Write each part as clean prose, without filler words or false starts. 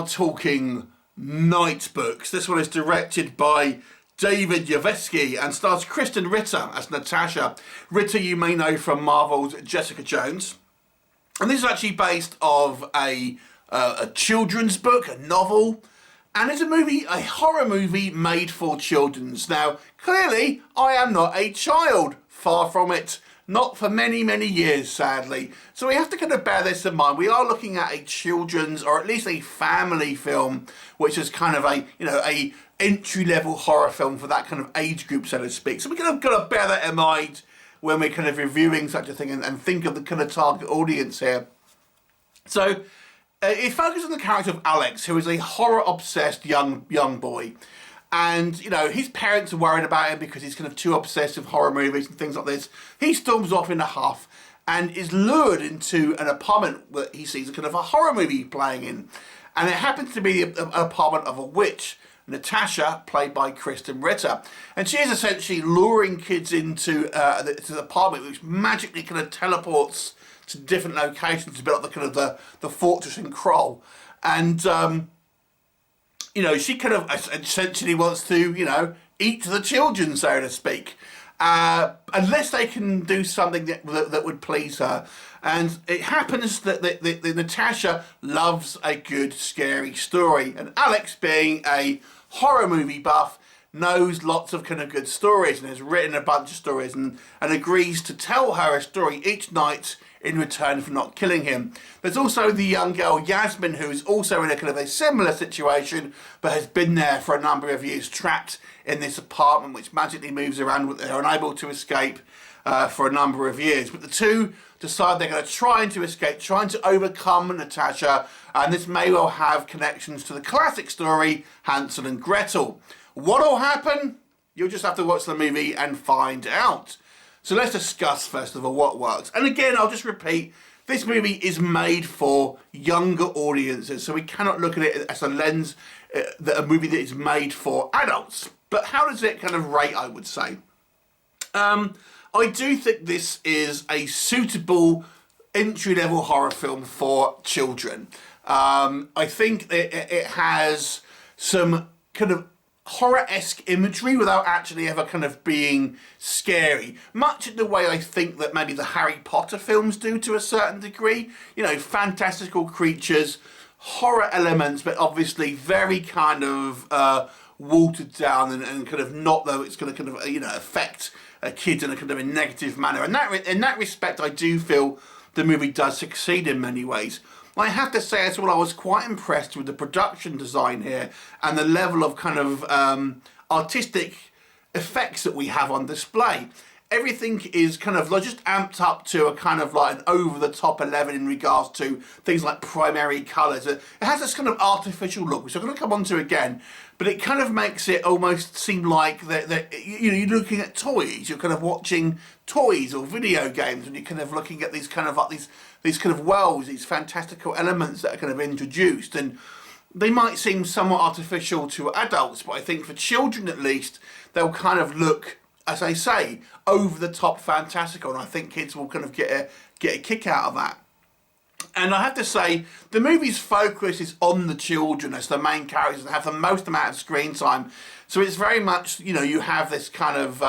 are talking NIGHTBOOKS. This one is directed by David Yaveski and stars Krysten Ritter as Natasha. Ritter you may know from Marvel's Jessica Jones. And this is actually based off a children's book, a novel. And it's a horror movie made for children's. Now, clearly, I am not a child. Far from it. Not for many, many years, sadly. So we have to kind of bear this in mind. We are looking at a children's, or at least a family film, which is kind of a entry-level horror film for that kind of age group, so to speak. So we kind of got to bear that in mind when we're kind of reviewing such a thing and think of the kind of target audience here. So it focuses on the character of Alex, who is a horror-obsessed young boy. And, his parents are worried about him because he's kind of too obsessed with horror movies and things like this. He storms off in a huff and is lured into an apartment that he sees a kind of a horror movie playing in. And it happens to be an apartment of a witch, Natasha, played by Krysten Ritter. And she is essentially luring kids into the apartment, which magically kind of teleports to different locations, a bit like the kind of the fortress in Kroll. And she kind of essentially wants to, eat the children, so to speak, unless they can do something that would please her. And it happens that Natasha loves a good, scary story. And Alex, being a horror movie buff, knows lots of kind of good stories and has written a bunch of stories and agrees to tell her a story each night in return for not killing him. There's also the young girl Yazmin, who is also in a kind of a similar situation, but has been there for a number of years, trapped in this apartment which magically moves around. They're unable to escape for a number of years. But the two decide they're going to try to escape, trying to overcome Natasha, and this may well have connections to the classic story, Hansel and Gretel. What'll happen? You'll just have to watch the movie and find out. So let's discuss, first of all, what works. And again, I'll just repeat, this movie is made for younger audiences, so we cannot look at it as a lens, a movie that is made for adults. But how does it kind of rate, I would say? I do think this is a suitable entry-level horror film for children. I think it has some kind of horror-esque imagery without actually ever kind of being scary. Much in the way I think that maybe the Harry Potter films do to a certain degree. Fantastical creatures, horror elements, but obviously very kind of watered down and kind of not though it's going to kind of, affect kids in a kind of a negative manner. And in that respect, I do feel the movie does succeed in many ways. I have to say as well, I was quite impressed with the production design here and the level of kind of artistic effects that we have on display. Everything is kind of just amped up to a kind of like an over-the-top 11 in regards to things like primary colours. It has this kind of artificial look, which I'm going to come on to again, but it kind of makes it almost seem like that you're looking at toys. You're kind of watching toys or video games, and you're kind of looking at these kind of like these kind of worlds, these fantastical elements that are kind of introduced, and they might seem somewhat artificial to adults, but I think for children at least, they'll kind of look, as I say, over the top fantastical, and I think kids will kind of get a kick out of that. And I have to say, the movie's focus is on the children as the main characters and have the most amount of screen time. So it's very much, you have this kind of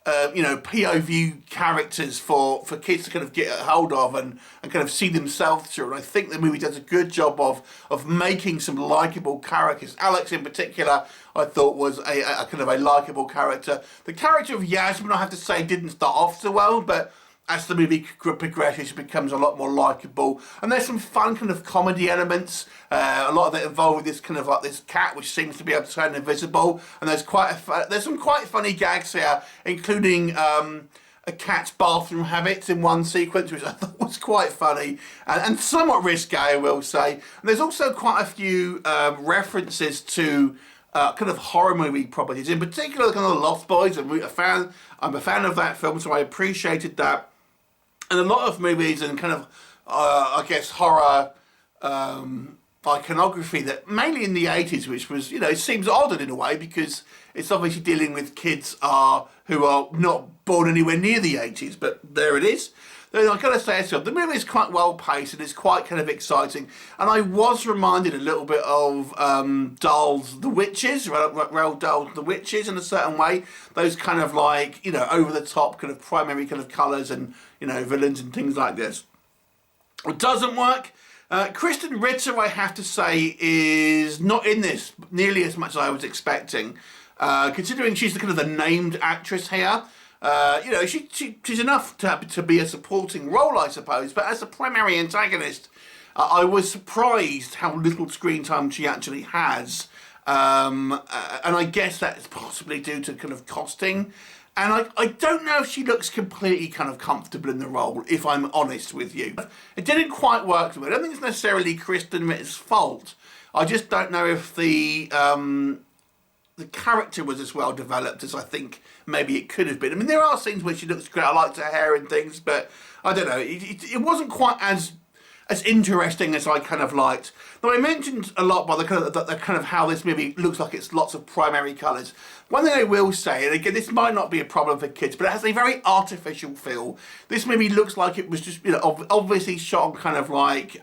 POV characters for kids to kind of get a hold of and kind of see themselves through. And I think the movie does a good job of making some likeable characters. Alex in particular, I thought was a kind of a likeable character. The character of Yazmin, I have to say, didn't start off so well, but as the movie progresses, it becomes a lot more likeable. And there's some fun kind of comedy elements. A lot of it involved with this kind of like this cat, which seems to be able to turn invisible. And there's some quite funny gags here, including a cat's bathroom habits in one sequence, which I thought was quite funny and somewhat risque, I will say. And there's also quite a few references to kind of horror movie properties, in particular kind of Lost Boys. I'm a fan of that film, so I appreciated that. And a lot of movies and kind of, I guess, horror iconography that mainly in the 80s, which was, it seems odd in a way because it's obviously dealing with kids who are not born anywhere near the 80s, but there it is. then I've got to say so. The movie is quite well paced and it's quite kind of exciting. And I was reminded a little bit of Dahl's The Witches, Roald Dahl's The Witches in a certain way. Those kind of like, you know, over the top kind of primary kind of colours and, you know, villains and things like this. It doesn't work. Krysten Ritter, I have to say, is not in this nearly as much as I was expecting. Considering she's the kind of the named actress here. You know, she's enough to be a supporting role, I suppose, but as a primary antagonist, I was surprised how little screen time she actually has. And I guess that's possibly due to kind of costing. And I don't know if she looks completely kind of comfortable in the role, if I'm honest with you. It didn't quite work for me. I don't think it's necessarily Krysten Ritter's fault. I just don't know if the character was as well developed as I think maybe it could have been. I mean, there are scenes where she looks great. I liked her hair and things, but I don't know. It wasn't quite as interesting as I kind of liked. Now, I mentioned a lot by the kind of how this movie looks like it's lots of primary colours. One thing I will say, and again, this might not be a problem for kids, but it has a very artificial feel. This movie looks like it was just, you know, obviously shot on kind of like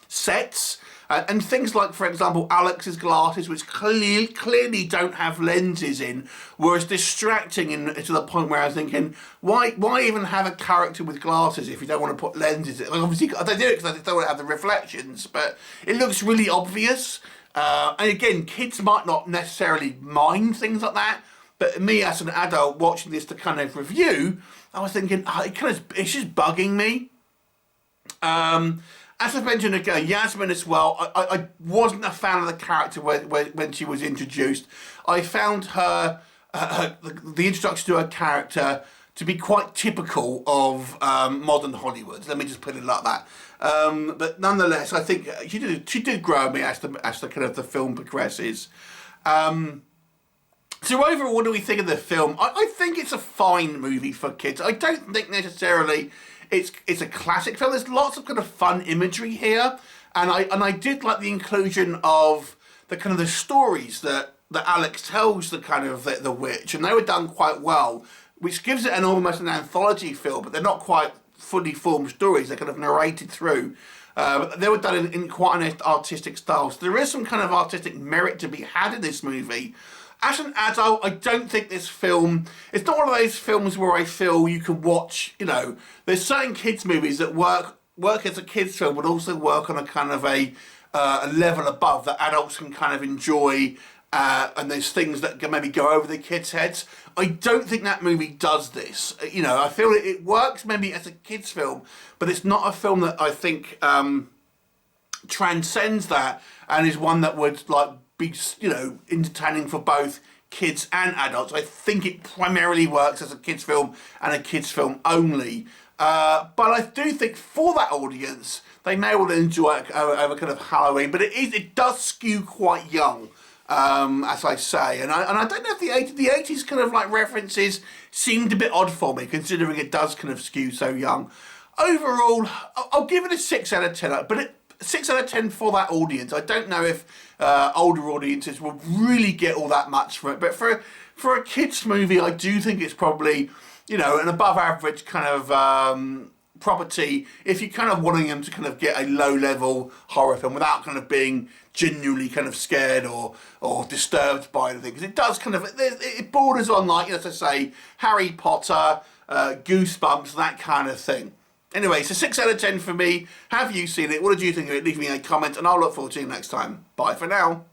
sets. And things like, for example, Alex's glasses, which clearly don't have lenses in, were as distracting to the point where I was thinking, why even have a character with glasses if you don't want to put lenses in? Like, obviously, they do it because they don't want to have the reflections, but it looks really obvious. And again, kids might not necessarily mind things like that, but me as an adult watching this to kind of review, I was thinking, it's just bugging me. As I mentioned again, Yazmin as well, I wasn't a fan of the character when she was introduced. I found the introduction to her character to be quite typical of modern Hollywood. Let me just put it like that. But nonetheless, I think she did grow on me as the kind of the film progresses. So overall, what do we think of the film? I think it's a fine movie for kids. I don't think necessarily it's a classic film. There's lots of kind of fun imagery here, and I did like the inclusion of the kind of the stories that Alex tells the kind of the witch, and they were done quite well, which gives it almost an anthology feel, but they're not quite fully formed stories. They're kind of narrated through. But they were done in quite an artistic style. So there is some kind of artistic merit to be had in this movie. As an adult, I don't think this film, it's not one of those films where I feel you can watch, you know, there's certain kids movies that work as a kids film, but also work on a kind of a level above that adults can kind of enjoy, and there's things that can maybe go over the kids' heads. I don't think that movie does this. You know, I feel it works maybe as a kids film, but it's not a film that I think transcends that and is one that would like be, you know, entertaining for both kids and adults. I think it primarily works as a kids film and a kids film only. But I do think for that audience, they may well enjoy it over kind of Halloween. But it does skew quite young, as I say. And I don't know if the 80s kind of like references seemed a bit odd for me, considering it does kind of skew so young. Overall, I'll give it a 6 out of 10. But 6 out of 10 for that audience. I don't know if older audiences will really get all that much for it, but for a kids movie, I do think it's probably, you know, an above average kind of property if you're kind of wanting them to kind of get a low level horror film without kind of being genuinely kind of scared or disturbed by anything, because it does kind of, it borders on, like, as I say, Harry Potter, Goosebumps, that kind of thing. Anyway, so 6 out of 10 for me. Have you seen it? What did you think of it? Leave me a comment and I'll look forward to you next time. Bye for now.